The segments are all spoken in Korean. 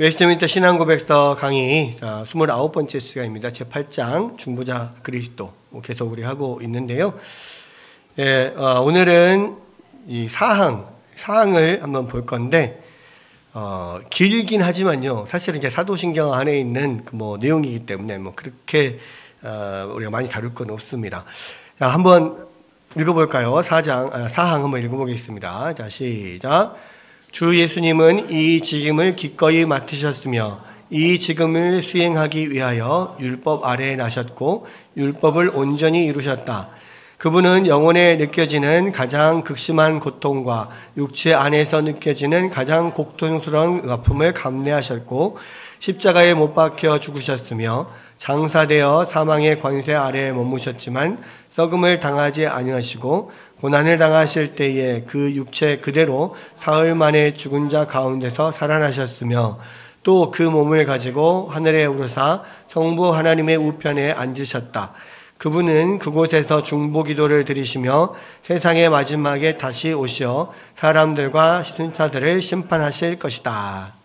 웨스트민스터 신앙고백서 강의 29번째 시간입니다. 제8장 중보자 그리스도 계속 우리 하고 있는데요. 오늘은 이 사항을 한번 볼 건데 길긴 하지만요. 사실은 이제 사도신경 안에 있는 내용이기 때문에 그렇게 우리가 많이 다룰 건 없습니다. 자, 한번 읽어볼까요? 사항 한번 읽어보겠습니다. 자, 시작. 주 예수님은 이 직임을 기꺼이 맡으셨으며 이 직임을 수행하기 위하여 율법 아래에 나셨고 율법을 온전히 이루셨다. 그분은 영혼에 느껴지는 가장 극심한 고통과 육체 안에서 느껴지는 가장 고통스러운 아픔을 감내하셨고 십자가에 못 박혀 죽으셨으며 장사되어 사망의 권세 아래에 머무셨지만 썩음을 당하지 아니하시고 고난을 당하실 때에 그 육체 그대로 사흘 만에 죽은 자 가운데서 살아나셨으며 또 그 몸을 가지고 하늘에 오르사 성부 하나님의 우편에 앉으셨다. 그분은 그곳에서 중보기도를 드리시며 세상의 마지막에 다시 오시어 사람들과 신사들을 심판하실 것이다.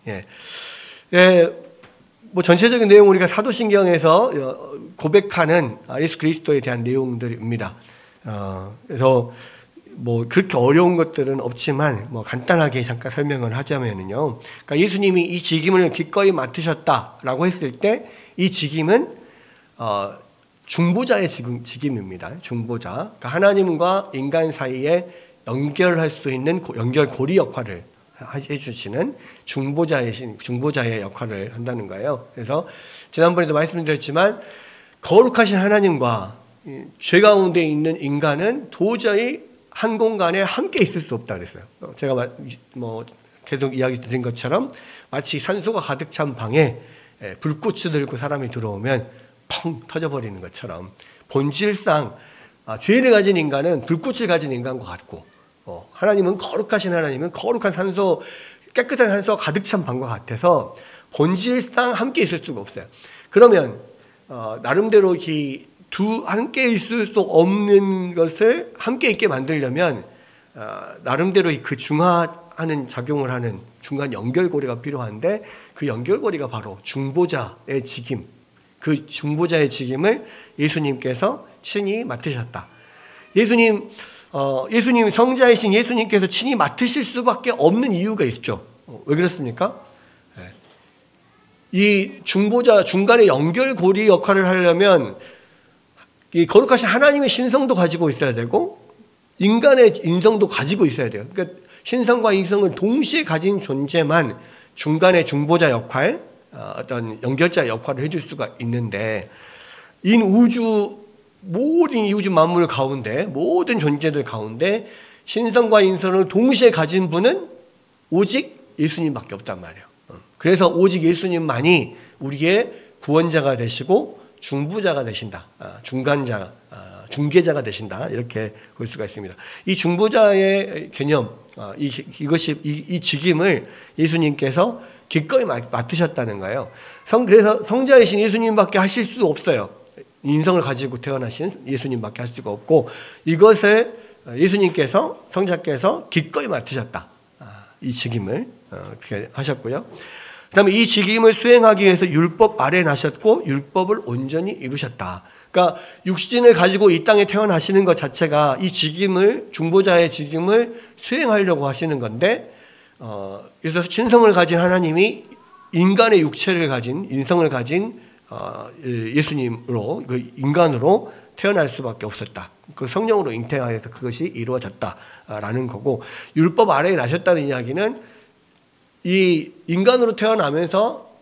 전체적인 내용 우리가 사도신경에서 고백하는 예수 그리스도에 대한 내용들입니다. 그래서 그렇게 어려운 것들은 없지만 간단하게 잠깐 설명을 하자면요. 그러니까 예수님이 이 직임을 기꺼이 맡으셨다라고 했을 때 이 직임은 중보자의 직임입니다. 중보자. 그러니까 하나님과 인간 사이에 연결할 수 있는 연결고리 역할을 해주시는 중보자의 역할을 한다는 거예요. 그래서 지난번에도 말씀드렸지만 거룩하신 하나님과 죄 가운데 있는 인간은 도저히 한 공간에 함께 있을 수 없다 그랬어요. 제가 계속 이야기 드린 것처럼 마치 산소가 가득 찬 방에 불꽃을 들고 사람이 들어오면 펑 터져버리는 것처럼 본질상 죄를 가진 인간은 불꽃을 가진 인간과 같고 하나님은 거룩하신 하나님은 거룩한 산소, 깨끗한 산소가 가득 찬 방과 같아서 본질상 함께 있을 수가 없어요. 그러면 나름대로 함께 있을 수 없는 것을 함께 있게 만들려면 나름대로 그 중화하는 작용을 하는 중간 연결고리가 필요한데 그 연결고리가 바로 중보자의 직임, 그 중보자의 직임을 예수님께서 친히 맡으셨다. 예수님 성자이신 예수님께서 친히 맡으실 수밖에 없는 이유가 있죠. 왜 그렇습니까? 이 중보자 중간에 연결고리 역할을 하려면 이 거룩하신 하나님의 신성도 가지고 있어야 되고 인간의 인성도 가지고 있어야 돼요. 그러니까 신성과 인성을 동시에 가진 존재만 중간의 중보자 역할, 어떤 연결자 역할을 해줄 수가 있는데 모든 우주 만물 가운데 모든 존재들 가운데 신성과 인성을 동시에 가진 분은 오직 예수님밖에 없단 말이에요. 그래서 오직 예수님만이 우리의 구원자가 되시고 중보자가 되신다. 중개자가 되신다. 이렇게 볼 수가 있습니다. 이 중보자의 개념, 이 직임을 예수님께서 기꺼이 맡으셨다는 거예요. 그래서 성자이신 예수님밖에 하실 수 없어요. 인성을 가지고 태어나신 예수님밖에 할 수가 없고 이것을 예수님께서 성자께서 기꺼이 맡으셨다. 이 직임을 그렇게 하셨고요. 그 다음에 이 직임을 수행하기 위해서 율법 아래에 나셨고 율법을 온전히 이루셨다. 그러니까 육신을 가지고 이 땅에 태어나시는 것 자체가 이 직임을 중보자의 직임을 수행하려고 하시는 건데 그래서 신성을 가진 하나님이 인간의 육체를 가진 인성을 가진 예수님으로 그 인간으로 태어날 수밖에 없었다. 그 성령으로 잉태하여서 그것이 이루어졌다라는 거고 율법 아래에 나셨다는 이야기는 이 인간으로 태어나면서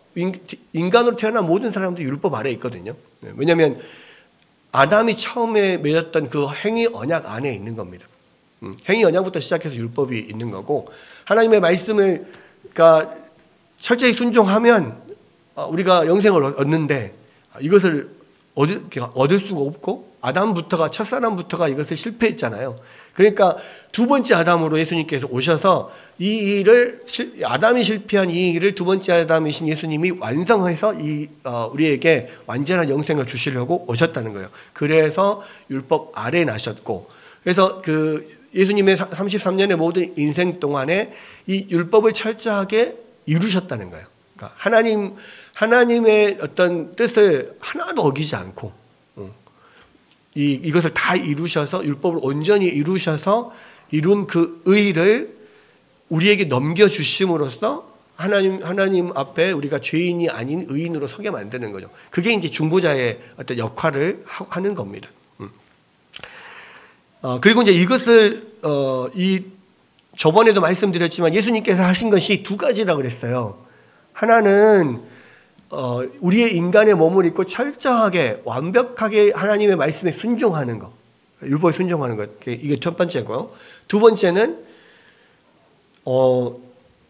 인간으로 태어난 모든 사람들이 율법 아래에 있거든요. 왜냐하면 아담이 처음에 맺었던 그 행위 언약 안에 있는 겁니다. 행위 언약부터 시작해서 율법이 있는 거고 하나님의 말씀을 그러니까 철저히 순종하면 우리가 영생을 얻는데 이것을 얻을 수가 없고 첫사람부터가 이것을 실패했잖아요. 그러니까 두 번째 아담으로 예수님께서 오셔서 아담이 실패한 이 일을 두 번째 아담이신 예수님이 완성해서 우리에게 완전한 영생을 주시려고 오셨다는 거예요. 그래서 율법 아래에 나셨고 그래서 예수님의 33년의 모든 인생 동안에 이 율법을 철저하게 이루셨다는 거예요. 그러니까 하나님의 어떤 뜻을 하나도 어기지 않고 이것을 다 이루셔서 율법을 온전히 이루셔서 이룬 그 의를 우리에게 넘겨주심으로써 하나님 앞에 우리가 죄인이 아닌 의인으로 서게 만드는 거죠. 그게 이제 중보자의 어떤 역할을 하는 겁니다. 그리고 이제 이것을 저번에도 말씀드렸지만 예수님께서 하신 것이 두 가지라고 그랬어요. 하나는 우리의 인간의 몸을 입고 철저하게 완벽하게 하나님의 말씀에 순종하는 것, 율법에 순종하는 것, 이게 첫 번째고요. 두 번째는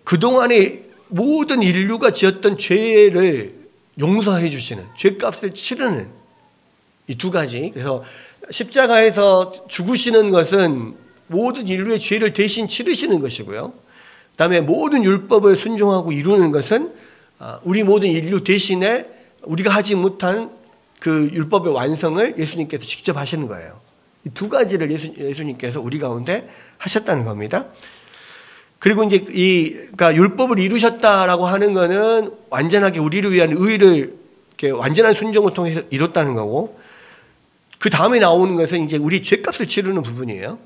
그동안에 모든 인류가 지었던 죄를 용서해 주시는, 죄값을 치르는 이 두 가지. 그래서 십자가에서 죽으시는 것은 모든 인류의 죄를 대신 치르시는 것이고요. 그다음에 모든 율법을 순종하고 이루는 것은 우리 모든 인류 대신에 우리가 하지 못한 그 율법의 완성을 예수님께서 직접 하시는 거예요. 이 두 가지를 예수님께서 우리 가운데 하셨다는 겁니다. 그리고 이제 그러니까 율법을 이루셨다라고 하는 거는 완전하게 우리를 위한 의를 이렇게 완전한 순종을 통해서 이뤘다는 거고, 그 다음에 나오는 것은 이제 우리 죄값을 치르는 부분이에요.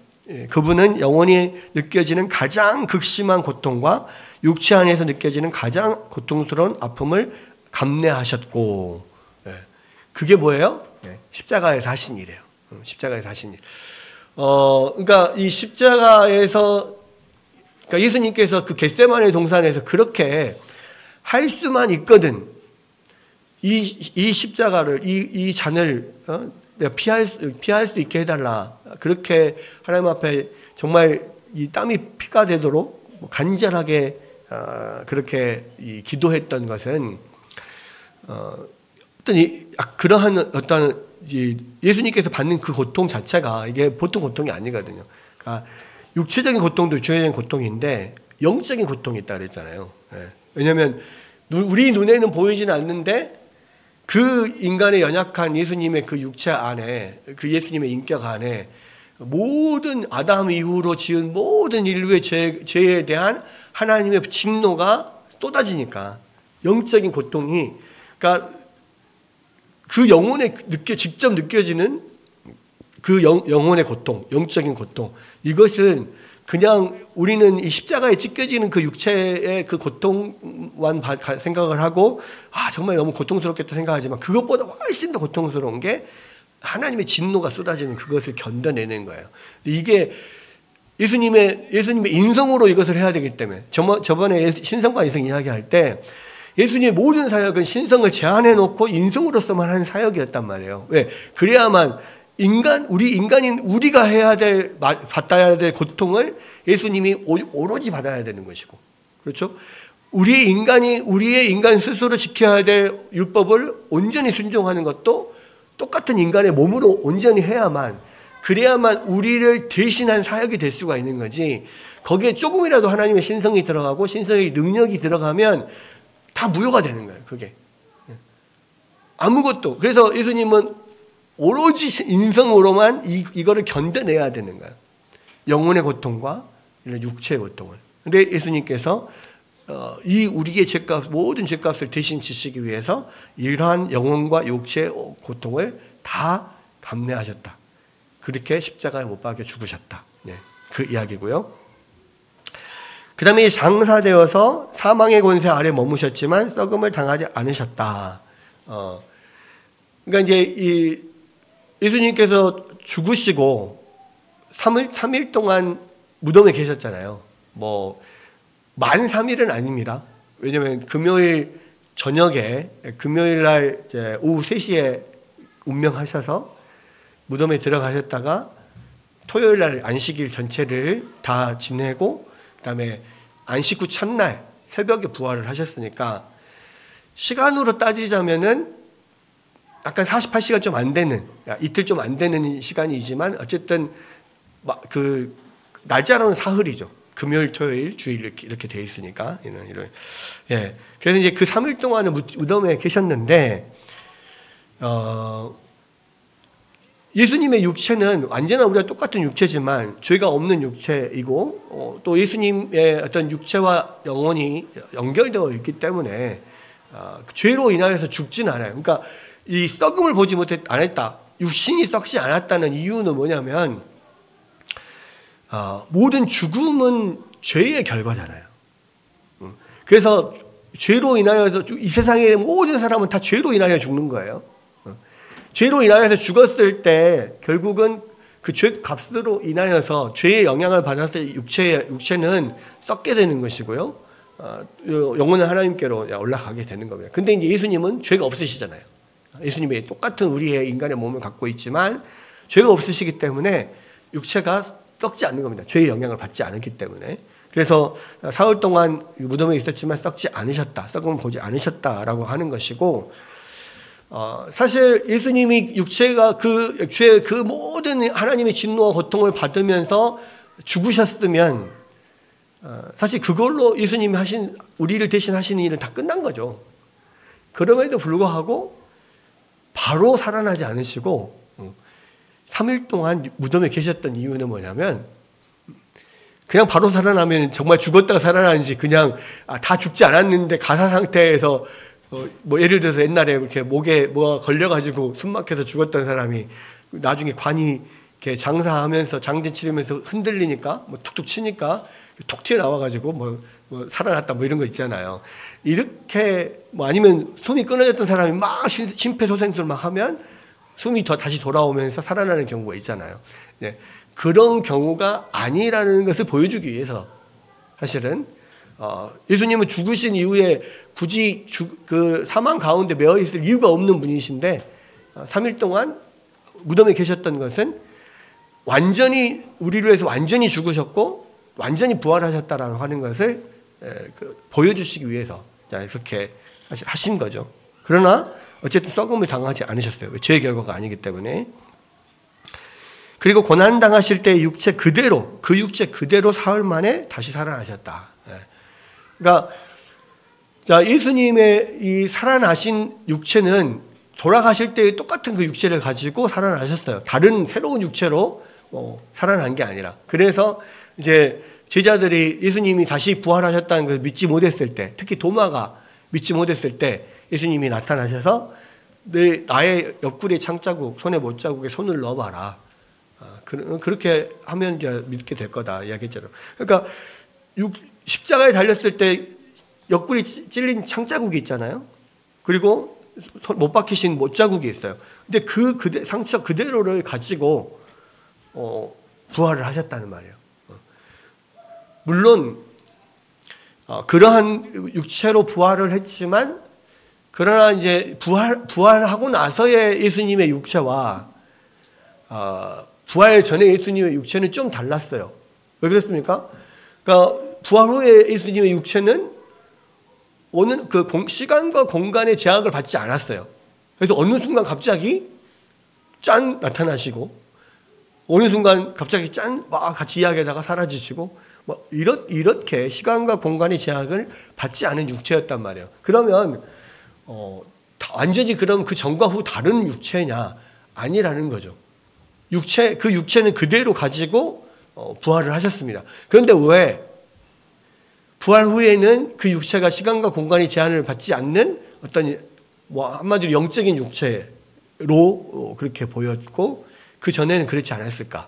그분은 영원히 느껴지는 가장 극심한 고통과 육체 안에서 느껴지는 가장 고통스러운 아픔을 감내하셨고, 그게 뭐예요? 십자가에서 하신 일이에요. 십자가에서 하신 일. 그러니까 이 십자가에서, 그러니까 예수님께서 그 겟세마네 동산에서 그렇게 할 수만 있거든. 이 십자가를, 이 잔을 내가 피할 수 있게 해달라. 그렇게 하나님 앞에 정말 이 땀이 피가 되도록 간절하게 그렇게 기도했던 것은 그러한 어떤 예수님께서 받는 그 고통 자체가 이게 보통 고통이 아니거든요. 그러니까 육체적인 고통도 죄적인 고통인데 영적인 고통이 있다 그랬잖아요. 왜냐하면 우리 눈에는 보이지는 않는데 그 인간의 연약한 예수님의 그 육체 안에, 그 예수님의 인격 안에 모든 아담 이후로 지은 모든 인류의 죄에 대한 하나님의 진노가 쏟아지니까 영적인 고통이, 그러니까 그 영혼에 직접 느껴지는 그 영혼의 고통, 영적인 고통, 이것은 그냥 우리는 이 십자가에 찢겨지는 그 육체의 그 고통만 생각을 하고 정말 너무 고통스럽겠다 생각하지만 그것보다 훨씬 더 고통스러운 게 하나님의 진노가 쏟아지는 그것을 견뎌내는 거예요. 이게 예수님의 인성으로 이것을 해야 되기 때문에 저번에 신성과 인성 이야기할 때 예수님의 모든 사역은 신성을 제한해 놓고 인성으로서만 하는 사역이었단 말이에요. 왜? 그래야만 우리가 받아야 될 고통을 예수님이 오로지 받아야 되는 것이고, 그렇죠? 우리의 인간 스스로 지켜야 될 율법을 온전히 순종하는 것도 똑같은 인간의 몸으로 온전히 그래야만 우리를 대신한 사역이 될 수가 있는 거지, 거기에 조금이라도 하나님의 신성이 들어가고 신성의 능력이 들어가면 다 무효가 되는 거예요, 그게. 아무것도. 그래서 예수님은 오로지 인성으로만 이거를 견뎌내야 되는 거예요. 영혼의 고통과 육체의 고통을. 그런데 예수님께서 우리의 모든 죄값을 대신 지시기 위해서 이러한 영혼과 육체의 고통을 다 감내하셨다. 그렇게 십자가에 못 박혀 죽으셨다. 그 이야기고요. 그 다음에 장사되어서 사망의 권세 아래 머무셨지만 썩음을 당하지 않으셨다. 그러니까 이제 예수님께서 죽으시고 3일 동안 무덤에 계셨잖아요. 만 3일은 아닙니다. 왜냐하면 금요일 저녁에, 금요일 날 이제 오후 3시에 운명하셔서 무덤에 들어가셨다가 토요일 날 안식일 전체를 다 지내고, 그 다음에 안식 후 첫날 새벽에 부활을 하셨으니까 시간으로 따지자면은 약간 48시간 좀 안 되는, 이틀 좀 안 되는 시간이지만 어쨌든 그 날짜로는 사흘이죠. 금요일, 토요일, 주일 이렇게 돼 있으니까 이런. 그래서 이제 그 3일 동안은 무덤에 계셨는데 예수님의 육체는 완전한 우리가 똑같은 육체지만 죄가 없는 육체이고 또 예수님의 어떤 육체와 영혼이 연결되어 있기 때문에 죄로 인하여서 죽진 않아요. 그러니까 이 썩음을 보지 안 했다. 육신이 썩지 않았다는 이유는 뭐냐면 모든 죽음은 죄의 결과잖아요. 그래서 죄로 인하여서 이 세상의 모든 사람은 다 죄로 인하여 죽는 거예요. 죄로 인하여서 죽었을 때 결국은 그 죄 값으로 인하여서 죄의 영향을 받아서 육체는 썩게 되는 것이고요. 영혼은 하나님께로 올라가게 되는 겁니다. 근데 이제 예수님은 죄가 없으시잖아요. 예수님이 똑같은 우리의 인간의 몸을 갖고 있지만 죄가 없으시기 때문에 육체가 썩지 않는 겁니다. 죄의 영향을 받지 않았기 때문에. 그래서 사흘 동안 무덤에 있었지만 썩지 않으셨다. 썩음을 보지 않으셨다라고 하는 것이고, 사실 예수님이 육체가 그 모든 하나님의 진노와 고통을 받으면서 죽으셨으면 사실 그걸로 예수님이 우리를 대신 하신 일은 다 끝난 거죠. 그럼에도 불구하고 바로 살아나지 않으시고 3일 동안 무덤에 계셨던 이유는 뭐냐면, 그냥 바로 살아나면 정말 죽었다가 살아나는지, 그냥 다 죽지 않았는데 가사 상태에서 뭐 예를 들어서 옛날에 이렇게 목에 뭐가 걸려가지고 숨 막혀서 죽었던 사람이 나중에 관이 이렇게 장사하면서 장진 치르면서 흔들리니까 뭐 툭툭 치니까 톡 튀어나와가지고 뭐 살아났다 뭐 이런 거 있잖아요. 이렇게 뭐 아니면 숨이 끊어졌던 사람이 막 심폐소생술 막 하면 숨이 다시 돌아오면서 살아나는 경우가 있잖아요. 네. 그런 경우가 아니라는 것을 보여주기 위해서 사실은 예수님은 죽으신 이후에 굳이 그 사망 가운데 매어 있을 이유가 없는 분이신데 3일 동안 무덤에 계셨던 것은 완전히 우리를 위해서 완전히 죽으셨고 완전히 부활하셨다라고 하는 것을 보여주시기 위해서 그렇게 하신 거죠. 그러나 어쨌든 썩음을 당하지 않으셨어요. 죄의 결과가 아니기 때문에. 그리고 고난당하실 때 그 육체 그대로 사흘 만에 다시 살아나셨다. 그러니까 예수님의 이 살아나신 육체는 돌아가실 때 똑같은 그 육체를 가지고 살아나셨어요. 다른 새로운 육체로 살아난 게 아니라. 그래서 이제 제자들이 예수님이 다시 부활하셨다는 것을 믿지 못했을 때, 특히 도마가 믿지 못했을 때 예수님이 나타나셔서 나의 옆구리에 창자국, 손에 못자국에 손을 넣어봐라. 그렇게 하면 이제 믿게 될 거다 이야기했잖아요. 그러니까 십자가에 달렸을 때 옆구리 찔린 창자국이 있잖아요. 그리고 못 박히신 못자국이 있어요. 근데 상처 그대로를 가지고 부활을 하셨다는 말이에요. 물론 그러한 육체로 부활을 했지만, 그러나 이제 부활하고 나서의 예수님의 육체와 부활 전에 예수님의 육체는 좀 달랐어요. 왜 그랬습니까? 그러니까 부활 후에 예수님의 육체는 시간과 공간의 제약을 받지 않았어요. 그래서 어느 순간 갑자기 짠 나타나시고, 어느 순간 갑자기 짠 막 같이 이야기하다가 사라지시고, 뭐 이렇게 시간과 공간의 제약을 받지 않은 육체였단 말이에요. 그러면 완전히 그럼 그 전과 후 다른 육체냐? 아니라는 거죠. 그 육체는 그대로 가지고 부활을 하셨습니다. 그런데 왜 부활 후에는 그 육체가 시간과 공간의 제한을 받지 않는 어떤 한마디로 영적인 육체로 그렇게 보였고, 그 전에는 그렇지 않았을까?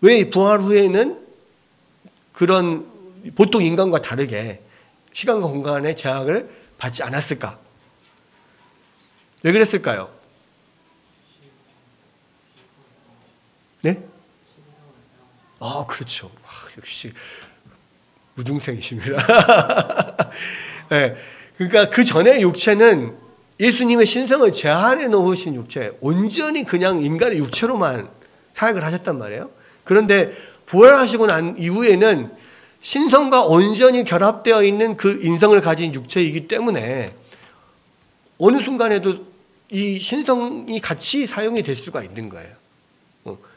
왜 부활 후에는 그런 보통 인간과 다르게 시간과 공간의 제약을 받지 않았을까? 왜 그랬을까요? 네? 그렇죠. 역시 무등생이십니다. 네. 그러니까 그 전에 육체는 예수님의 신성을 제한해 놓으신 육체, 온전히 그냥 인간의 육체로만 사역을 하셨단 말이에요. 그런데 부활하시고 난 이후에는 신성과 온전히 결합되어 있는 그 인성을 가진 육체이기 때문에 어느 순간에도 이 신성이 같이 사용이 될 수가 있는 거예요.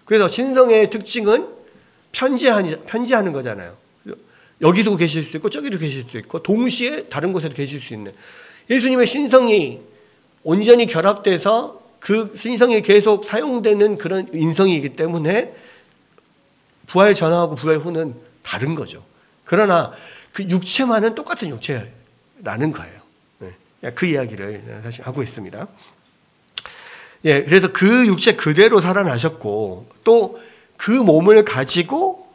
그래서 신성의 특징은 편지하는 거잖아요. 여기도 계실 수 있고 저기도 계실 수 있고 동시에 다른 곳에도 계실 수 있는, 예수님의 신성이 온전히 결합돼서 그 신성이 계속 사용되는 그런 인성이기 때문에 부활 전하고 부활 후는 다른 거죠. 그러나 그 육체만은 똑같은 육체라는 거예요. 그 이야기를 사실 하고 있습니다. 예, 그래서 그 육체 그대로 살아나셨고 또 그 몸을 가지고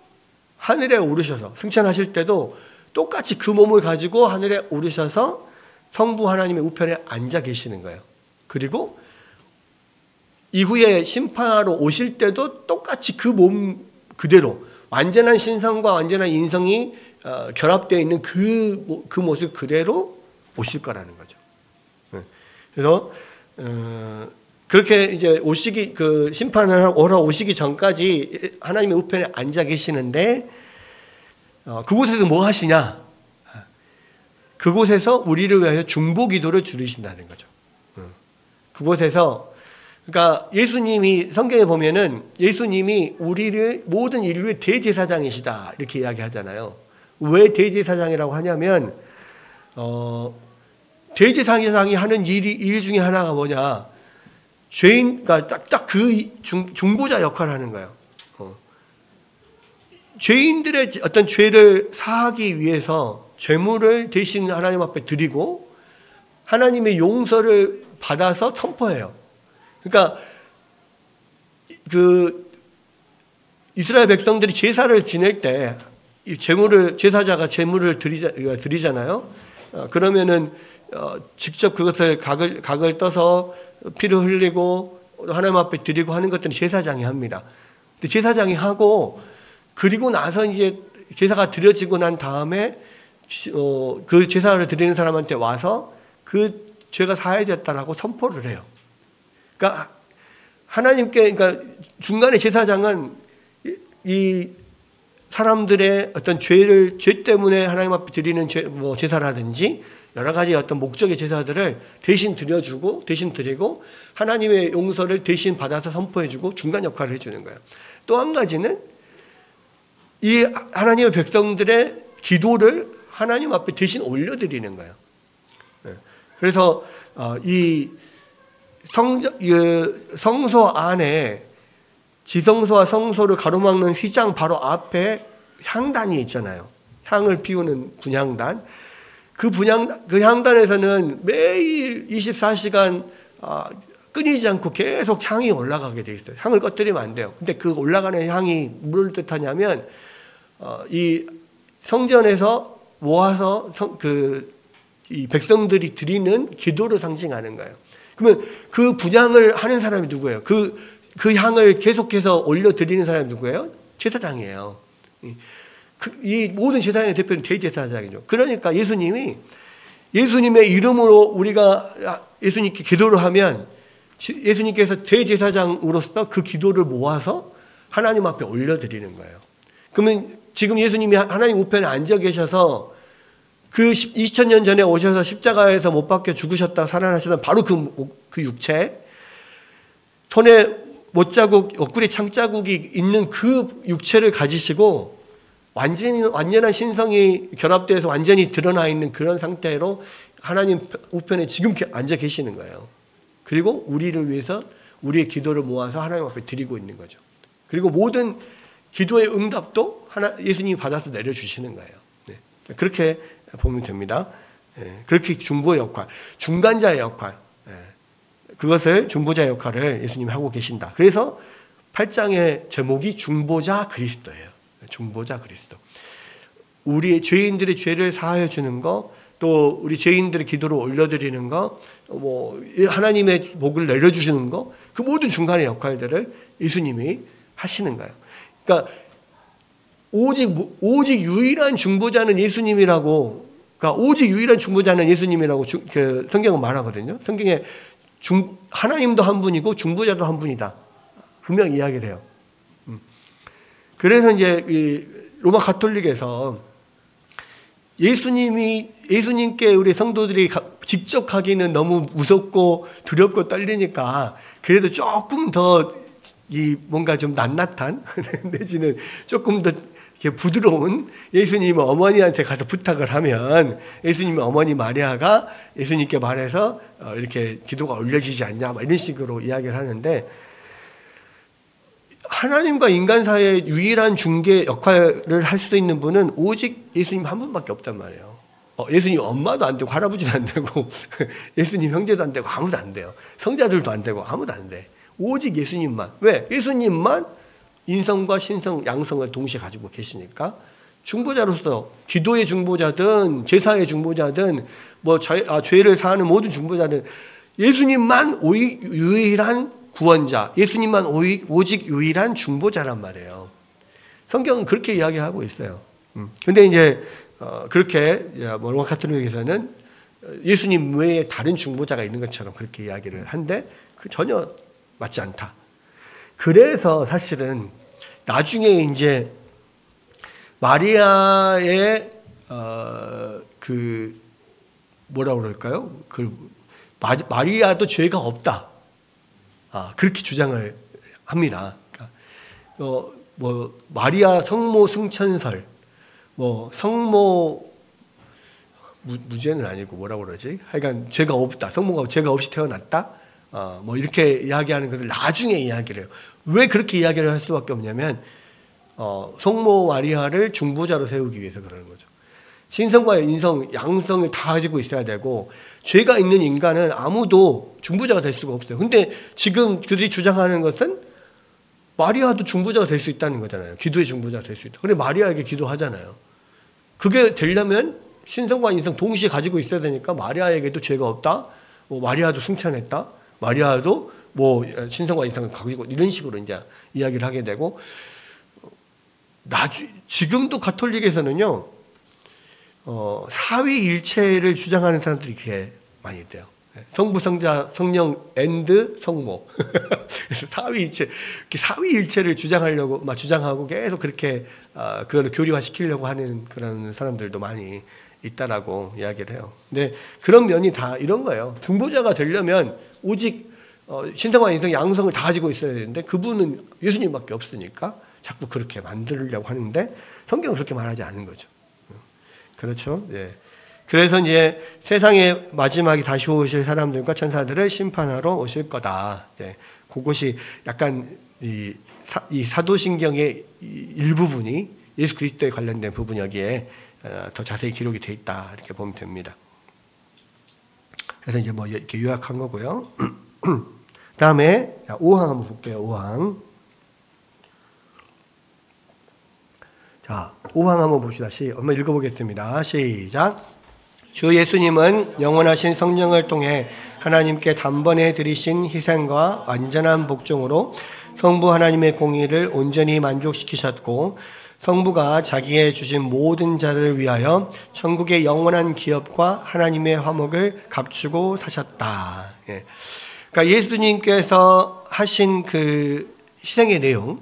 하늘에 오르셔서 승천하실 때도 똑같이 그 몸을 가지고 하늘에 오르셔서 성부 하나님의 우편에 앉아 계시는 거예요. 그리고 이후에 심판하러 오실 때도 똑같이 그 몸 그대로 완전한 신성과 완전한 인성이 결합되어 있는 그 모습 그대로 오실 거라는 거죠. 그래서 그렇게 이제 오시기 그 심판을 오러 오시기 전까지 하나님의 우편에 앉아 계시는데 그곳에서 뭐 하시냐? 그곳에서 우리를 위하여 중보 기도를 드리신다는 거죠. 그곳에서 그러니까 예수님이 성경에 보면은 예수님이 우리를 모든 인류의 대제사장이시다 이렇게 이야기하잖아요. 왜 대제사장이라고 하냐면 대제사장이 하는 일 중에 하나가 뭐냐? 죄인, 그러니까 딱 그 중보자 역할을 하는 거예요. 죄인들의 어떤 죄를 사하기 위해서 죄물을 대신 하나님 앞에 드리고 하나님의 용서를 받아서 선포해요. 그러니까 그 이스라엘 백성들이 제사를 지낼 때 이 제사자가 제물을 드리잖아요. 그러면은 직접 그것을 각을 떠서 피를 흘리고 하나님 앞에 드리고 하는 것들은 제사장이 합니다. 근데 제사장이 하고 그리고 나서 이제 제사가 드려지고 난 다음에 그 제사를 드리는 사람한테 와서 그 죄가 사해졌다라고 선포를 해요. 그러니까 하나님께 그러니까 중간에 제사장은 이 사람들의 어떤 죄 때문에 하나님 앞에 드리는 제사라든지 여러 가지 어떤 목적의 제사들을 대신 드리고 하나님의 용서를 대신 받아서 선포해주고 중간 역할을 해주는 거예요. 또 한 가지는 이 하나님의 백성들의 기도를 하나님 앞에 대신 올려드리는 거예요. 그래서 이 성소 안에 지성소와 성소를 가로막는 휘장 바로 앞에 향단이 있잖아요. 향을 피우는 분향단. 그 향단에서는 매일 24시간 끊이지 않고 계속 향이 올라가게 돼 있어요. 향을 꺼뜨리면 안 돼요. 근데 그 올라가는 향이 뭘 뜻하냐면 이 성전에서 모아서 이 백성들이 드리는 기도를 상징하는 거예요. 그러면 그 분향을 하는 사람이 누구예요? 그 향을 계속해서 올려드리는 사람이 누구예요? 제사장이에요. 이 모든 제사장의 대표는 대제사장이죠. 그러니까 예수님의 이름으로 우리가 예수님께 기도를 하면 예수님께서 대제사장으로서 그 기도를 모아서 하나님 앞에 올려드리는 거예요. 그러면 지금 예수님이 하나님 우편에 앉아 계셔서 그 2000년 전에 오셔서 십자가에서 못 박혀 죽으셨다 살아나셨던 바로 그 육체, 손에 못자국, 옆구리 창자국이 있는 그 육체를 가지시고 완전한 신성이 결합돼서 완전히 드러나 있는 그런 상태로 하나님 우편에 지금 앉아 계시는 거예요. 그리고 우리를 위해서 우리의 기도를 모아서 하나님 앞에 드리고 있는 거죠. 그리고 모든 기도의 응답도 예수님이 받아서 내려주시는 거예요. 네. 그렇게 보면 됩니다. 네. 그렇게 중보 역할, 중간자의 역할, 네. 그것을 중보자 역할을 예수님이 하고 계신다. 그래서 8장의 제목이 중보자 그리스도예요. 중보자 그리스도. 우리의 죄인들의 죄를 사하여 주는 거, 또 우리 죄인들의 기도를 올려드리는 거, 하나님의 복을 내려주시는 거, 그 모든 중간의 역할들을 예수님이 하시는 거예요. 그러니까 오직 유일한 중보자는 예수님이라고, 그러니까 오직 유일한 중보자는 예수님이라고 성경은 말하거든요. 성경에 하나님도 한 분이고 중보자도 한 분이다. 분명히 이야기를 해요. 그래서 이제 이 로마 가톨릭에서 예수님께 우리 성도들이 직접 가기는 너무 무섭고 두렵고 떨리니까 그래도 조금 더 뭔가 좀 낱낱한 내지는 조금 더 부드러운 예수님의 어머니한테 가서 부탁을 하면 예수님의 어머니 마리아가 예수님께 말해서 이렇게 기도가 올려지지 않냐 이런 식으로 이야기를 하는데, 하나님과 인간 사이의 유일한 중개 역할을 할 수 있는 분은 오직 예수님 한 분밖에 없단 말이에요. 예수님 엄마도 안 되고 할아버지도 안 되고 예수님 형제도 안 되고 아무도 안 돼요. 성자들도 안 되고 아무도 안 돼. 오직 예수님만. 왜? 예수님만 인성과 신성, 양성을 동시에 가지고 계시니까 중보자로서 기도의 중보자든 제사의 중보자든 뭐 죄를 사하는 모든 중보자든 예수님만 유일한 구원자, 예수님만 오직 유일한 중보자란 말이에요. 성경은 그렇게 이야기하고 있어요. 근데 이제 그렇게 로마 가톨릭에서는 예수님 외에 다른 중보자가 있는 것처럼 그렇게 이야기를 한데 전혀 맞지 않다. 그래서 사실은 나중에 이제 마리아의 뭐라 그럴까요? 마리아도 죄가 없다. 그렇게 주장을 합니다. 그러니까 뭐 마리아 성모 승천설, 뭐 성모 무죄는 아니고 뭐라고 그러지? 하여간 죄가 없다. 성모가 죄가 없이 태어났다. 뭐 이렇게 이야기하는 것을 나중에 이야기를 해요. 왜 그렇게 이야기를 할 수밖에 없냐면 성모 마리아를 중보자로 세우기 위해서 그러는 거죠. 신성과 인성, 양성을 다 가지고 있어야 되고 죄가 있는 인간은 아무도 중보자가 될 수가 없어요. 근데 지금 그들이 주장하는 것은 마리아도 중보자가 될 수 있다는 거잖아요. 기도의 중보자가 될 수 있다. 그래 마리아에게 기도하잖아요. 그게 되려면 신성과 인성 동시에 가지고 있어야 되니까 마리아에게도 죄가 없다. 뭐 마리아도 승천했다. 마리아도 뭐 신성과 인성을 가지고 이런 식으로 이제 이야기를 하게 되고 지금도 가톨릭에서는요. 사위일체를 주장하는 사람들이 그렇게 많이 있대요. 성부, 성자, 성령, 앤드 성모. 그래서 사위일체를 주장하고 계속 그렇게 그걸 교리화시키려고 하는 그런 사람들도 많이 있다라고 이야기를 해요. 근데 그런 면이 다 이런 거예요. 중보자가 되려면 오직 신성과 인성, 양성을 다 가지고 있어야 되는데 그분은 예수님밖에 없으니까 자꾸 그렇게 만들려고 하는데 성경은 그렇게 말하지 않은 거죠. 그렇죠? 예. 그래서 이제 세상의 마지막에 다시 오실 사람들과 천사들을 심판하러 오실 거다. 예. 그것이 약간 이 사도신경의 일부분이 예수 그리스도에 관련된 부분이 여기에 더 자세히 기록이 되어 있다. 이렇게 보면 됩니다. 그래서 이제 뭐 이렇게 요약한 거고요. 다음에 5항 한번 볼게요. 5항. 자, 5항 한번 봅시다. 한번 읽어보겠습니다. 시작. 주 예수님은 영원하신 성령을 통해 하나님께 단번에 드리신 희생과 완전한 복종으로 성부 하나님의 공의를 온전히 만족시키셨고 성부가 자기의 주신 모든 자를 위하여 천국의 영원한 기업과 하나님의 화목을 감추고 사셨다. 예. 그러니까 예수님께서 하신 그 희생의 내용,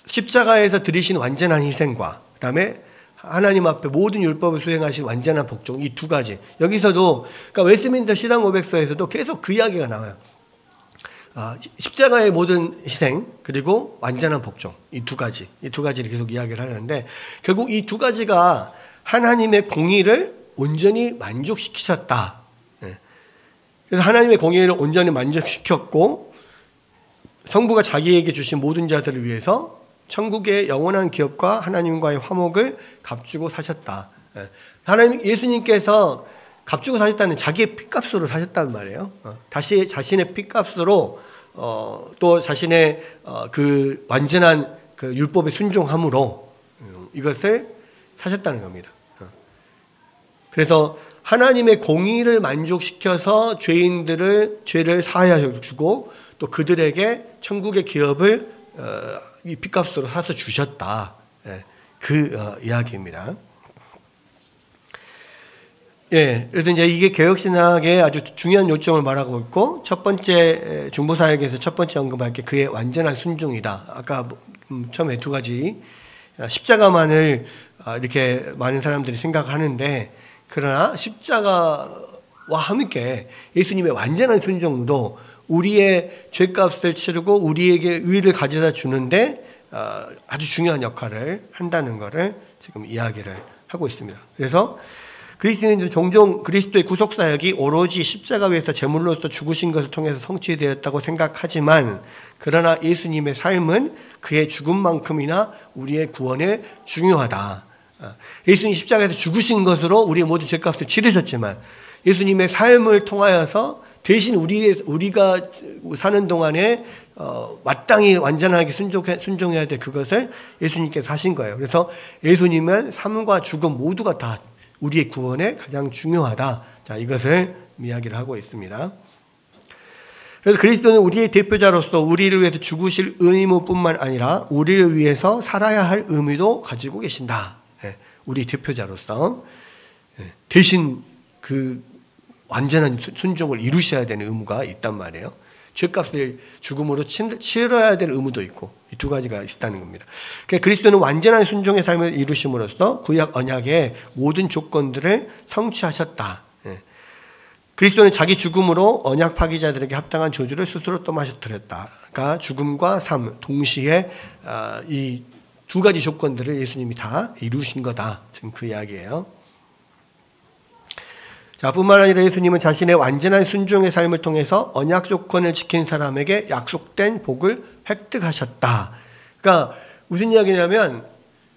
십자가에서 드리신 완전한 희생과 그다음에 하나님 앞에 모든 율법을 수행하신 완전한 복종, 이 두 가지. 여기서도 그러니까 웨스트민스터 신앙 고백서에서도 계속 그 이야기가 나와요. 십자가의 모든 희생 그리고 완전한 복종, 이 두 가지를 계속 이야기를 하는데 결국 이 두 가지가 하나님의 공의를 온전히 만족시키셨다. 그래서 하나님의 공의를 온전히 만족시켰고 성부가 자기에게 주신 모든 자들을 위해서 천국의 영원한 기업과 하나님과의 화목을 값주고 사셨다. 예수님께서 값주고 사셨다는 자기의 피값으로 사셨단 말이에요. 다시 자신의 피값으로 또 자신의 그 완전한 그 율법에 순종함으로 이것을 사셨다는 겁니다. 그래서 하나님의 공의를 만족시켜서 죄를 사하여 주고 또 그들에게 천국의 기업을 이 핏값으로 사서 주셨다. 그 이야기입니다. 예, 그래서 이제 이게 개혁신학의 아주 중요한 요점을 말하고 있고 첫 번째 중보사역에서 첫 번째 언급할 게 그의 완전한 순종이다. 아까 처음에 두 가지 십자가만을 이렇게 많은 사람들이 생각하는데 그러나 십자가와 함께 예수님의 완전한 순종도 우리의 죄값을 치르고 우리에게 의를 가져다 주는데 아주 중요한 역할을 한다는 것을 지금 이야기를 하고 있습니다. 그래서 그리스도인들은 종종 그리스도의 구속사역이 오로지 십자가 위에서 제물로서 죽으신 것을 통해서 성취되었다고 생각하지만 그러나 예수님의 삶은 그의 죽음만큼이나 우리의 구원에 중요하다. 예수님 십자가에서 죽으신 것으로 우리의 모든 죄값을 치르셨지만 예수님의 삶을 통하여서 대신 우리가 사는 동안에 마땅히 완전하게 순종해야 될 그것을 예수님께서 하신 거예요. 그래서 예수님은 삶과 죽음 모두가 다 우리의 구원에 가장 중요하다. 자, 이것을 이야기를 하고 있습니다. 그래서 그리스도는 우리의 대표자로서 우리를 위해서 죽으실 의무뿐만 아니라 우리를 위해서 살아야 할 의무도 가지고 계신다. 우리 대표자로서 대신 그 완전한 순종을 이루셔야 되는 의무가 있단 말이에요. 죄값을 죽음으로 치러야 될 의무도 있고 이 두 가지가 있다는 겁니다. 그러니까 그리스도는 완전한 순종의 삶을 이루심으로써 구약 언약의 모든 조건들을 성취하셨다. 그리스도는 자기 죽음으로 언약 파기자들에게 합당한 저주를 스스로 떠마셨더랬다. 그러니까 죽음과 삶 동시에 이 두 가지 조건들을 예수님이 다 이루신 거다. 지금 그 이야기예요. 자, 뿐만 아니라 예수님은 자신의 완전한 순종의 삶을 통해서 언약 조건을 지킨 사람에게 약속된 복을 획득하셨다. 그러니까 무슨 이야기냐면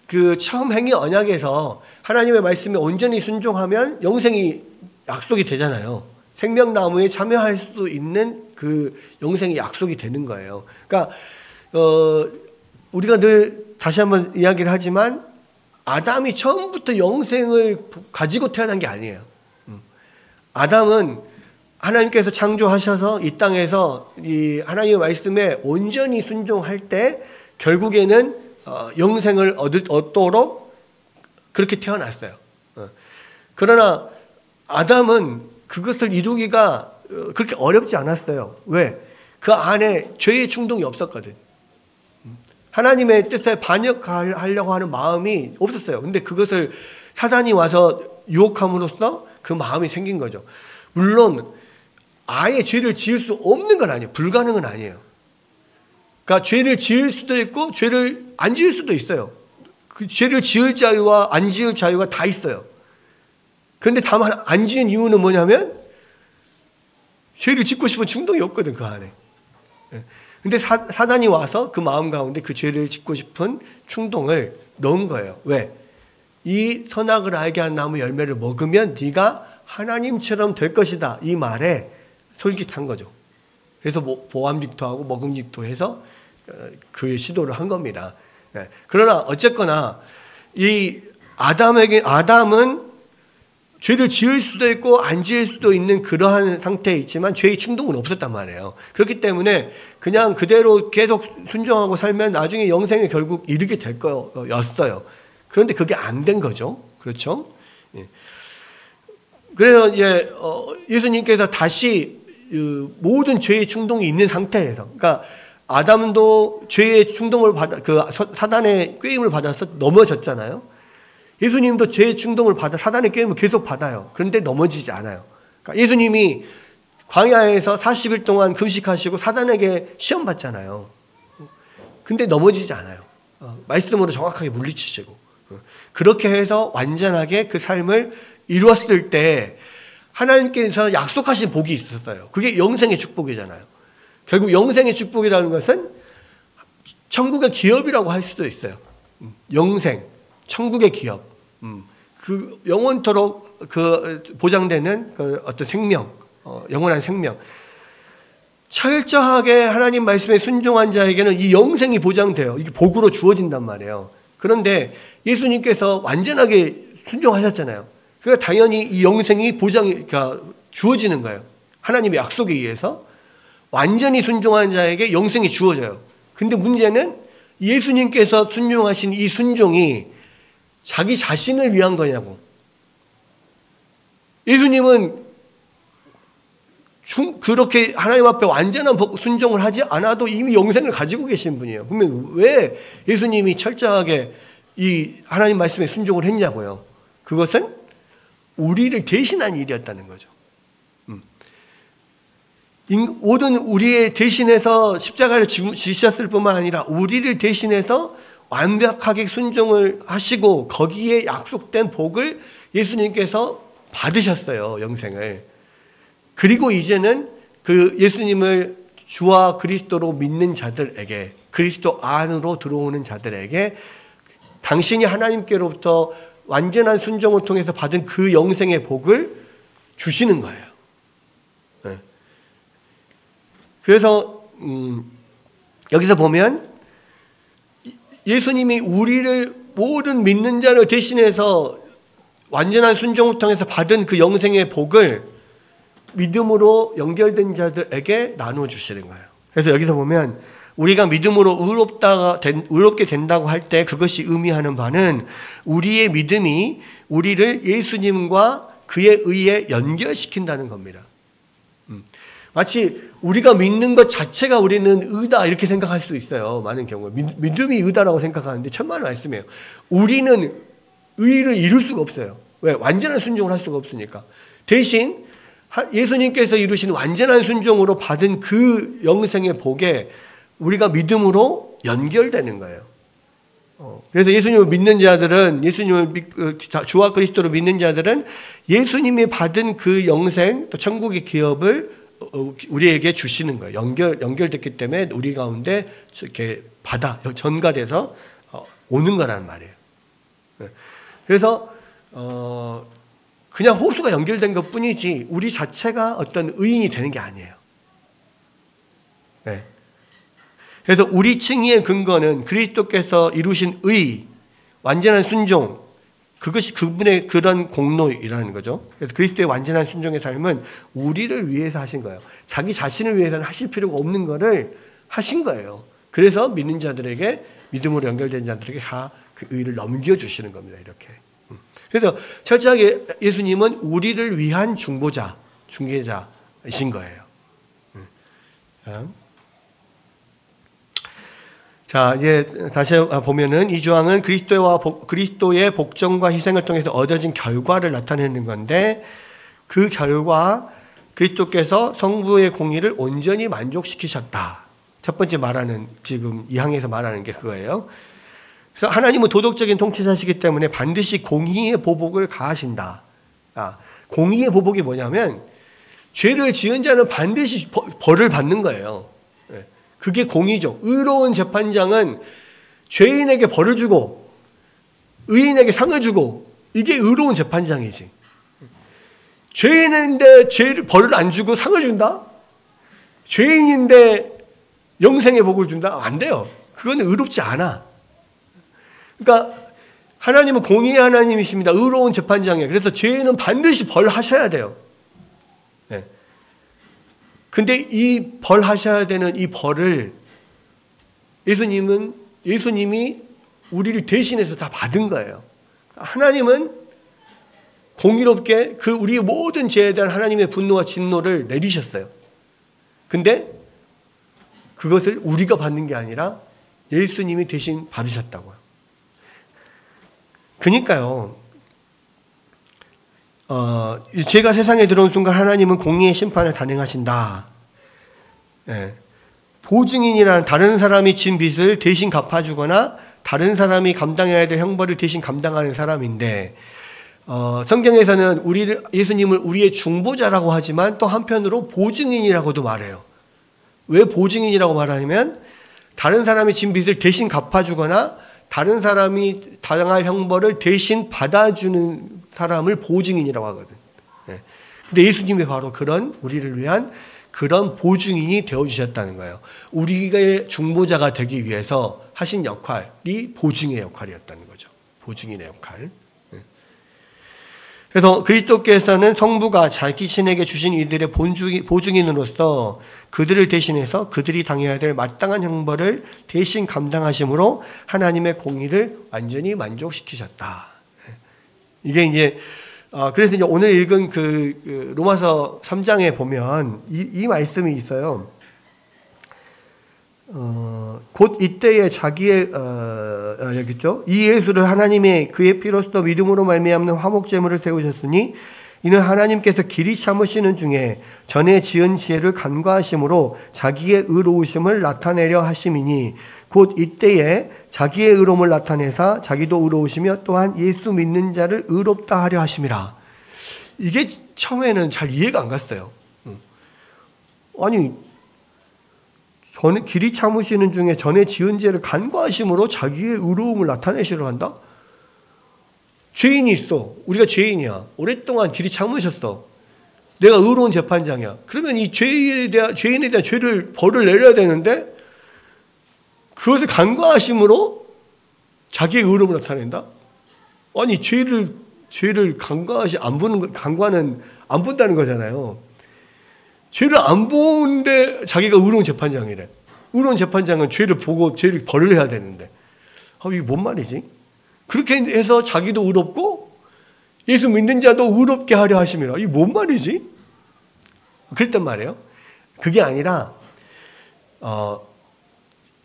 그 처음 행위 언약에서 하나님의 말씀에 온전히 순종하면 영생이 약속이 되잖아요. 생명나무에 참여할 수 있는 그 영생이 약속이 되는 거예요. 그러니까 우리가 늘 다시 한번 이야기를 하지만 아담이 처음부터 영생을 가지고 태어난 게 아니에요. 아담은 하나님께서 창조하셔서 이 땅에서 이 하나님의 말씀에 온전히 순종할 때 결국에는 영생을 얻도록 그렇게 태어났어요. 그러나 아담은 그것을 이루기가 그렇게 어렵지 않았어요. 왜? 그 안에 죄의 충동이 없었거든. 하나님의 뜻에 반역하려고 하는 마음이 없었어요. 근데 그것을 사단이 와서 유혹함으로써 그 마음이 생긴 거죠. 물론 아예 죄를 지을 수 없는 건 아니에요. 불가능은 아니에요. 그러니까 죄를 지을 수도 있고 죄를 안 지을 수도 있어요. 그 죄를 지을 자유와 안 지을 자유가 다 있어요. 그런데 다만 안 지은 이유는 뭐냐면 죄를 짓고 싶은 충동이 없거든, 그 안에. 근데 사단이 와서 그 마음 가운데 그 죄를 짓고 싶은 충동을 넣은 거예요. 왜? 이 선악을 알게 한 나무 열매를 먹으면 네가 하나님처럼 될 것이다. 이 말에 솔깃한 거죠. 그래서 보암직도 하고 먹음직도 해서 그 시도를 한 겁니다. 그러나 어쨌거나 이 아담은 죄를 지을 수도 있고 안 지을 수도 있는 그러한 상태에 있지만 죄의 충동은 없었단 말이에요. 그렇기 때문에 그냥 그대로 계속 순종하고 살면 나중에 영생에 결국 이르게 될 거였어요. 그런데 그게 안 된 거죠. 그렇죠? 그래서 이제 예수님께서 다시 모든 죄의 충동이 있는 상태에서, 그러니까 아담도 죄의 충동을 사단의 꾀임을 받아서 넘어졌잖아요. 예수님도 죄의 충동을 받아 사단의 꾀임을 계속 받아요. 그런데 넘어지지 않아요. 그러니까 예수님이 광야에서 40일 동안 금식하시고 사단에게 시험 받잖아요. 근데 넘어지지 않아요. 말씀으로 정확하게 물리치시고. 그렇게 해서 완전하게 그 삶을 이루었을 때 하나님께서 약속하신 복이 있었어요. 그게 영생의 축복이잖아요. 결국 영생의 축복이라는 것은 천국의 기업이라고 할 수도 있어요. 영생, 천국의 기업. 그 영원토록 그 보장되는 그 어떤 생명, 영원한 생명. 철저하게 하나님 말씀에 순종한 자에게는 이 영생이 보장돼요. 이게 복으로 주어진단 말이에요. 그런데 예수님께서 완전하게 순종하셨잖아요. 그러니까 당연히 이 영생이 그러니까 주어지는 거예요. 하나님의 약속에 의해서 완전히 순종한 자에게 영생이 주어져요. 근데 문제는 예수님께서 순종하신 이 순종이 자기 자신을 위한 거냐고. 예수님은 그렇게 하나님 앞에 완전한 순종을 하지 않아도 이미 영생을 가지고 계신 분이에요. 그러면 왜 예수님이 철저하게 이 하나님 말씀에 순종을 했냐고요. 그것은 우리를 대신한 일이었다는 거죠. 모든 우리의 대신해서 십자가를 지셨을 뿐만 아니라 우리를 대신해서 완벽하게 순종을 하시고 거기에 약속된 복을 예수님께서 받으셨어요. 영생을. 그리고 이제는 그 예수님을 주와 그리스도로 믿는 자들에게, 그리스도 안으로 들어오는 자들에게 당신이 하나님께로부터 완전한 순종을 통해서 받은 그 영생의 복을 주시는 거예요. 네. 그래서 여기서 보면 예수님이 우리를 모든 믿는 자를 대신해서 완전한 순종을 통해서 받은 그 영생의 복을 믿음으로 연결된 자들에게 나눠주시는 거예요. 그래서 여기서 보면 우리가 믿음으로 의롭게 된다고 할 때 그것이 의미하는 바는 우리의 믿음이 우리를 예수님과 그의 의에 연결시킨다는 겁니다. 마치 우리가 믿는 것 자체가 우리는 의다 이렇게 생각할 수 있어요. 많은 경우에 믿음이 의다라고 생각하는데 천만 말씀이에요. 우리는 의를 이룰 수가 없어요. 왜? 완전한 순종을 할 수가 없으니까. 대신 예수님께서 이루신 완전한 순종으로 받은 그 영생의 복에 우리가 믿음으로 연결되는 거예요. 그래서 예수님을 믿는 자들은, 주와 그리스도를 믿는 자들은 예수님이 받은 그 영생, 또 천국의 기업을 우리에게 주시는 거예요. 연결됐기 때문에 우리 가운데 이렇게 전가돼서 오는 거란 말이에요. 그래서 그냥 호수가 연결된 것 뿐이지 우리 자체가 어떤 의인이 되는 게 아니에요. 네. 그래서 우리 칭의의 근거는 그리스도께서 이루신 의, 완전한 순종, 그것이 그분의 그런 공로이라는 거죠. 그래서 그리스도의 완전한 순종의 삶은 우리를 위해서 하신 거예요. 자기 자신을 위해서는 하실 필요가 없는 거를 하신 거예요. 그래서 믿는 자들에게, 믿음으로 연결된 자들에게 다 그 의를 넘겨주시는 겁니다. 이렇게. 그래서 철저하게 예수님은 우리를 위한 중개자이신 거예요. 자, 이제 다시 보면은 이 조항은 그리스도의 복종과 희생을 통해서 얻어진 결과를 나타내는 건데, 그 결과 그리스도께서 성부의 공의를 온전히 만족시키셨다. 첫 번째 말하는, 지금 이 항에서 말하는 게 그거예요. 그래서 하나님은 도덕적인 통치자시기 때문에 반드시 공의의 보복을 가하신다. 공의의 보복이 뭐냐면 죄를 지은 자는 반드시 벌을 받는 거예요. 그게 공의죠. 의로운 재판장은 죄인에게 벌을 주고 의인에게 상을 주고, 이게 의로운 재판장이지. 죄인인데 벌을 안 주고 상을 준다? 죄인인데 영생의 복을 준다? 안 돼요. 그건 의롭지 않아. 그러니까 하나님은 공의의 하나님이십니다. 의로운 재판장이에요. 그래서 죄인은 반드시 벌하셔야 돼요. 네. 근데 이 벌하셔야 되는 이 벌을 예수님이 우리를 대신해서 다 받은 거예요. 하나님은 공의롭게 우리의 모든 죄에 대한 하나님의 분노와 진노를 내리셨어요. 근데 그것을 우리가 받는 게 아니라 예수님이 대신 받으셨다고요. 그러니까요, 죄가 세상에 들어온 순간 하나님은 공의의 심판을 단행하신다. 네. 보증인이란 다른 사람이 진 빚을 대신 갚아주거나 다른 사람이 감당해야 될 형벌을 대신 감당하는 사람인데, 성경에서는 예수님을 우리의 중보자라고 하지만 또 한편으로 보증인이라고도 말해요. 왜 보증인이라고 말하냐면 다른 사람이 진 빚을 대신 갚아주거나 다른 사람이 당할 형벌을 대신 받아주는 사람을 보증인이라고 하거든. 네. 근데 예수님이 바로 그런 우리를 위한 그런 보증인이 되어주셨다는 거예요. 우리가 중보자가 되기 위해서 하신 역할이 보증의 역할이었다는 거죠. 보증인의 역할. 네. 그래서 그리스도께서는 성부가 자기 신에게 주신 이들의 보증인으로서 그들을 대신해서 그들이 당해야 될 마땅한 형벌을 대신 감당하심으로 하나님의 공의를 완전히 만족시키셨다. 이게 이제 그래서 이제 오늘 읽은 그 로마서 3장에 보면 이 말씀이 있어요. 곧 이때에 자기의 여기 있죠. 이 예수를 하나님의 그의 피로써 믿음으로 말미암는 화목제물을 세우셨으니 이는 하나님께서 길이 참으시는 중에 전에 지은 지혜를 간과하심으로 자기의 의로우심을 나타내려 하심이니 곧 이때에 자기의 의로움을 나타내사 자기도 의로우시며 또한 예수 믿는 자를 의롭다 하려 하심이라. 이게 처음에는 잘 이해가 안 갔어요. 아니, 전에 길이 참으시는 중에 전에 지은 죄를 간과하심으로 자기의 의로움을 나타내시려 한다? 죄인이 있어. 우리가 죄인이야. 오랫동안 길이 참으셨어. 내가 의로운 재판장이야. 그러면 이 죄인에 대한 벌을 내려야 되는데 그것을 간과하심으로 자기의 의로움을 나타낸다? 아니 죄를 간과는 안 본다는 거잖아요. 죄를 안 보는데 자기가 의로운 재판장이래. 의로운 재판장은 죄를 보고 죄를 벌을 해야 되는데. 이게 뭔 말이지? 그렇게 해서 자기도 의롭고 예수 믿는 자도 의롭게 하려 하심이라. 이게 뭔 말이지? 그랬단 말이에요. 그게 아니라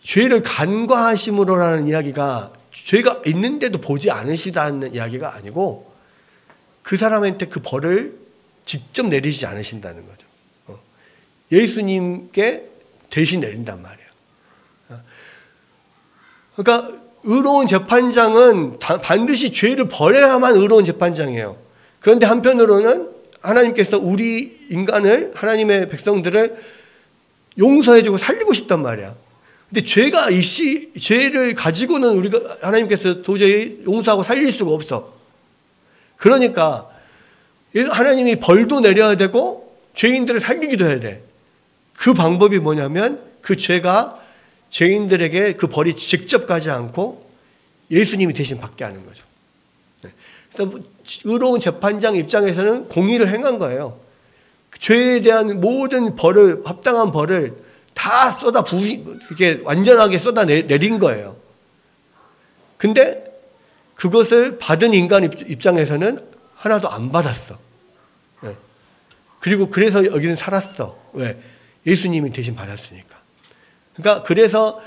죄를 간과하심으로라는 이야기가 죄가 있는데도 보지 않으시다는 이야기가 아니고 그 사람한테 그 벌을 직접 내리지 않으신다는 거죠. 예수님께 대신 내린단 말이에요. 그러니까 의로운 재판장은 반드시 죄를 벌여야만 의로운 재판장이에요. 그런데 한편으로는 하나님께서 우리 인간을, 하나님의 백성들을 용서해주고 살리고 싶단 말이야. 근데 죄를 가지고는 우리가 하나님께서 도저히 용서하고 살릴 수가 없어. 그러니까 하나님이 벌도 내려야 되고 죄인들을 살리기도 해야 돼. 그 방법이 뭐냐면 그 죄가 죄인들에게 그 벌이 직접 가지 않고 예수님이 대신 받게 하는 거죠. 그래서 의로운 재판장 입장에서는 공의를 행한 거예요. 죄에 대한 모든 벌을, 합당한 벌을 다 이렇게 완전하게 쏟아내린 거예요. 근데 그것을 받은 인간 입장에서는 하나도 안 받았어. 그리고 그래서 여기는 살았어. 왜? 예수님이 대신 받았으니까. 그러니까 그래서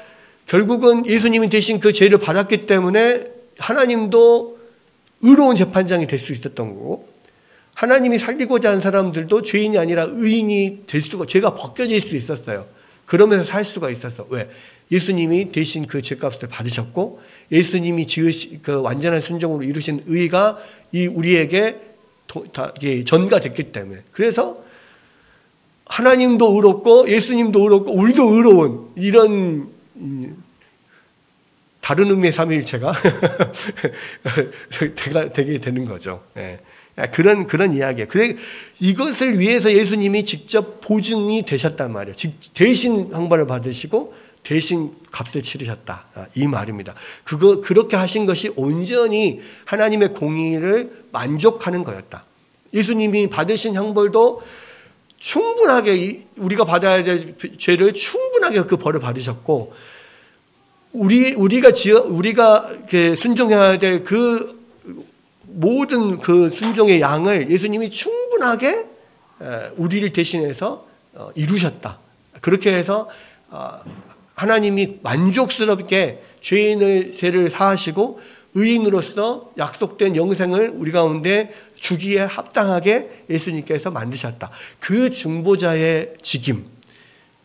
결국은 예수님이 대신 그 죄를 받았기 때문에 하나님도 의로운 재판장이 될 수 있었던 거고, 하나님이 살리고자 하는 사람들도 죄인이 아니라 의인이 될 수가, 죄가 벗겨질 수 있었어요. 그러면서 살 수가 있었어. 왜? 예수님이 대신 그 죄값을 받으셨고, 예수님이 그 완전한 순종으로 이루신 의가 우리에게 전가됐기 때문에. 그래서 하나님도 의롭고 예수님도 의롭고 우리도 의로운 이런 다른 의미의 삼위일체가 되게 되는 거죠. 그런 이야기예요. 그래 이것을 위해서 예수님이 직접 보증이 되셨단 말이에요. 대신 형벌을 받으시고 대신 값을 치르셨다. 이 말입니다. 그렇게 하신 것이 온전히 하나님의 공의를 만족하는 거였다. 예수님이 받으신 형벌도 충분하게 우리가 받아야 될 죄를 충분하게 그 벌을 받으셨고, 우리가 순종해야 될 그 모든 그 순종의 양을 예수님이 충분하게 우리를 대신해서 이루셨다. 그렇게 해서 하나님이 만족스럽게 죄를 사하시고 의인으로서 약속된 영생을 우리 가운데 주기에 합당하게 예수님께서 만드셨다. 그 중보자의 직임,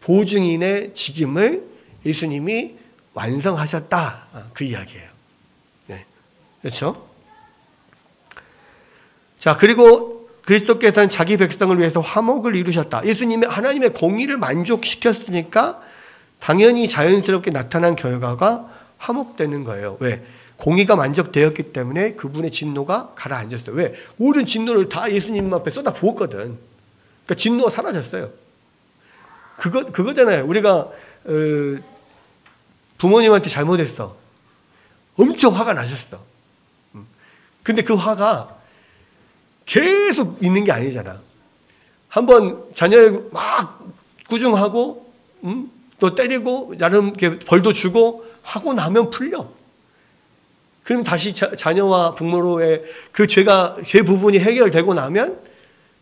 보증인의 직임을 예수님이 완성하셨다. 그 이야기예요. 네. 그렇죠? 자, 그리고 그리스도께서는 자기 백성을 위해서 화목을 이루셨다. 예수님이 하나님의 공의를 만족시켰으니까 당연히 자연스럽게 나타난 결과가 화목되는 거예요. 왜? 공의가 만족되었기 때문에 그분의 진노가 가라앉았어요. 왜? 모든 진노를 다 예수님 앞에 쏟아 부었거든. 그러니까 진노가 사라졌어요. 그거잖아요. 우리가 부모님한테 잘못했어. 엄청 화가 나셨어. 근데 그 화가 계속 있는 게 아니잖아. 한번 자녀를 막 꾸중하고 또 때리고 나름 벌도 주고 하고 나면 풀려. 그럼 다시 자녀와 부모로의 그 죄 부분이 해결되고 나면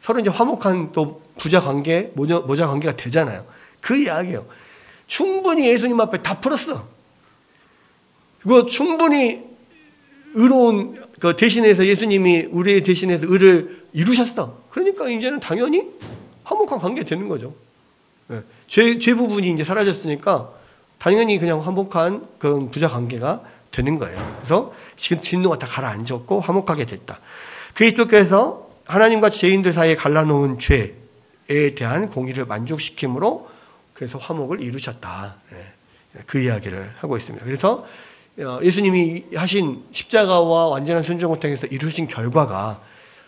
서로 이제 화목한 또 부자 관계, 모자 관계가 되잖아요. 그 이야기예요. 충분히 예수님 앞에 다 풀었어. 그리고 충분히 의로운 그 대신해서 예수님이 우리 대신해서 의를 이루셨어. 그러니까 이제는 당연히 화목한 관계 되는 거죠. 죄 부분이 이제 사라졌으니까 당연히 그냥 화목한 그런 부자 관계가 되는 거예요. 그래서 지금 진노가 다 가라앉았고 화목하게 됐다. 그리스도께서 하나님과 죄인들 사이에 갈라놓은 죄에 대한 공의를 만족시킴으로 그래서 화목을 이루셨다. 그 이야기를 하고 있습니다. 그래서 예수님이 하신 십자가와 완전한 순종을 통해서 이루신 결과가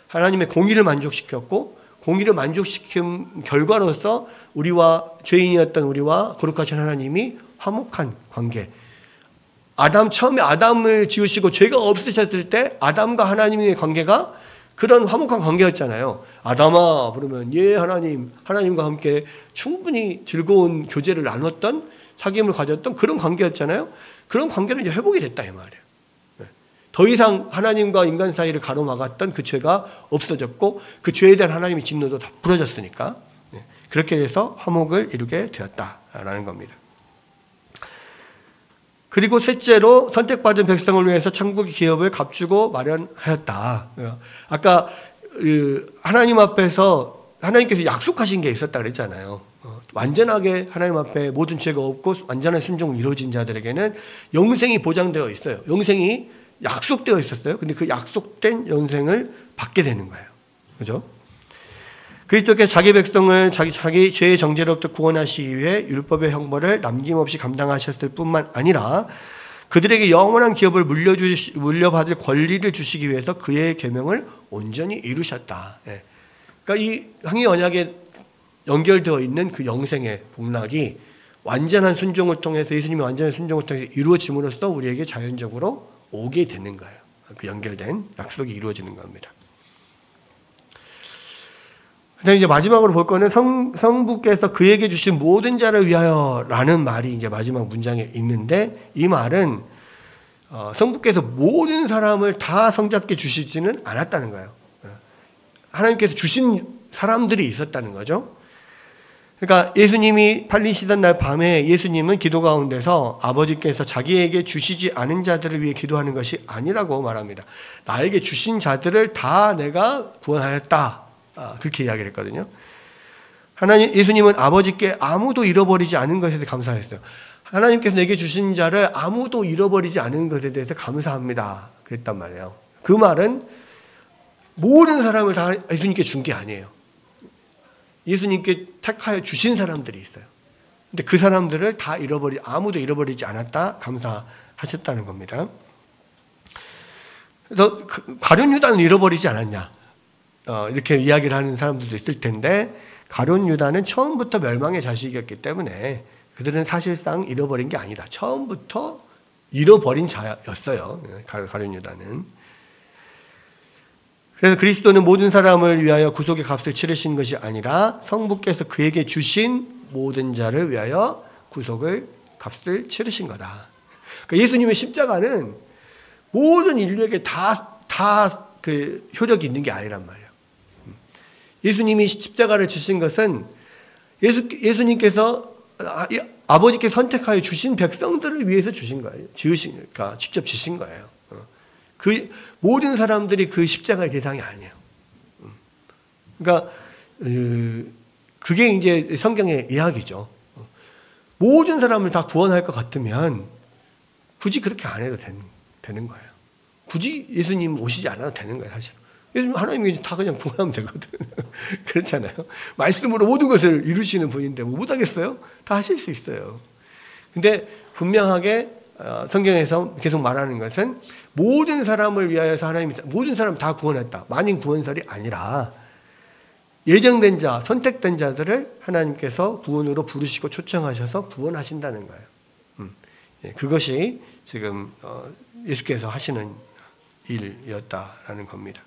하나님의 공의를 만족시켰고, 공의를 만족시킨 결과로서 우리와 죄인이었던 우리와 거룩하신 하나님이 화목한 관계. 처음에 아담을 지으시고 죄가 없으셨을 때 아담과 하나님의 관계가 그런 화목한 관계였잖아요. 아담아 부르면 예 하나님과 함께 충분히 즐거운 교제를 나눴던, 사귐을 가졌던 그런 관계였잖아요. 그런 관계는 이제 회복이 됐다 이 말이에요. 더 이상 하나님과 인간 사이를 가로막았던 그 죄가 없어졌고, 그 죄에 대한 하나님의 진노도 다 풀어졌으니까 그렇게 해서 화목을 이루게 되었다라는 겁니다. 그리고 셋째로 선택받은 백성을 위해서 천국의 기업을 값주고 마련하였다. 아까 하나님 앞에서 하나님께서 약속하신 게 있었다 그랬잖아요. 완전하게 하나님 앞에 모든 죄가 없고 완전한 순종을 이루어진 자들에게는 영생이 보장되어 있어요. 영생이 약속되어 있었어요. 근데 그 약속된 영생을 받게 되는 거예요. 그죠? 그리스도께서 자기 백성을 자기 죄의 정죄로부터 구원하시기 위해 율법의 형벌을 남김없이 감당하셨을 뿐만 아니라 그들에게 영원한 기업을 물려받을 권리를 주시기 위해서 그의 계명을 온전히 이루셨다. 그러니까 이 항해 언약에 연결되어 있는 그 영생의 복락이 완전한 순종을 통해서, 예수님의 완전한 순종을 통해서 이루어짐으로써 우리에게 자연적으로 오게 되는 거예요. 그 연결된 약속이 이루어지는 겁니다. 그다음에 이제 마지막으로 볼 거는 성부께서 그에게 주신 모든 자를 위하여라는 말이 이제 마지막 문장에 있는데, 이 말은 성부께서 모든 사람을 다 성잡게 주시지는 않았다는 거예요. 하나님께서 주신 사람들이 있었다는 거죠. 그러니까 예수님이 팔리시던 날 밤에 예수님은 기도 가운데서 아버지께서 자기에게 주시지 않은 자들을 위해 기도하는 것이 아니라고 말합니다. 나에게 주신 자들을 다 내가 구원하였다. 그렇게 이야기를 했거든요. 예수님은 아버지께 아무도 잃어버리지 않은 것에 대해 감사했어요. 하나님께서 내게 주신 자를 아무도 잃어버리지 않은 것에 대해서 감사합니다. 그랬단 말이에요. 그 말은 모든 사람을 다 예수님께 준 게 아니에요. 예수님께 택하여 주신 사람들이 있어요. 근데 그 사람들을 다 아무도 잃어버리지 않았다, 감사하셨다는 겁니다. 그래서 가룟 유다는 잃어버리지 않았냐, 이렇게 이야기를 하는 사람들도 있을 텐데, 가룟 유다는 처음부터 멸망의 자식이었기 때문에 그들은 사실상 잃어버린 게 아니다. 처음부터 잃어버린 자였어요. 가룟 유다는. 그래서 그리스도는 모든 사람을 위하여 구속의 값을 치르신 것이 아니라 성부께서 그에게 주신 모든 자를 위하여 구속의 값을 치르신 거다. 그러니까 예수님의 십자가는 모든 인류에게 다 그 효력이 있는 게 아니란 말이에요. 예수님이 십자가를 지신 것은 예수님께서 아버지께 선택하여 주신 백성들을 위해서 주신 거예요. 그러니까 직접 지신 거예요. 그 모든 사람들이 그 십자가의 대상이 아니에요. 그러니까 그게 이제 성경의 이야기죠. 모든 사람을 다 구원할 것 같으면 굳이 그렇게 안 해도 되는 거예요. 굳이 예수님 오시지 않아도 되는 거예요, 사실. 예수님 하나님이 다 그냥 구원하면 되거든. 그렇잖아요. 말씀으로 모든 것을 이루시는 분인데 뭐 못하겠어요? 다 하실 수 있어요. 근데 분명하게 성경에서 계속 말하는 것은 모든 사람을 위하여서 하나님이 모든 사람 다 구원했다. 만인 구원설이 아니라 예정된 자, 선택된 자들을 하나님께서 구원으로 부르시고 초청하셔서 구원하신다는 거예요. 그것이 지금 예수께서 하시는 일이었다라는 겁니다.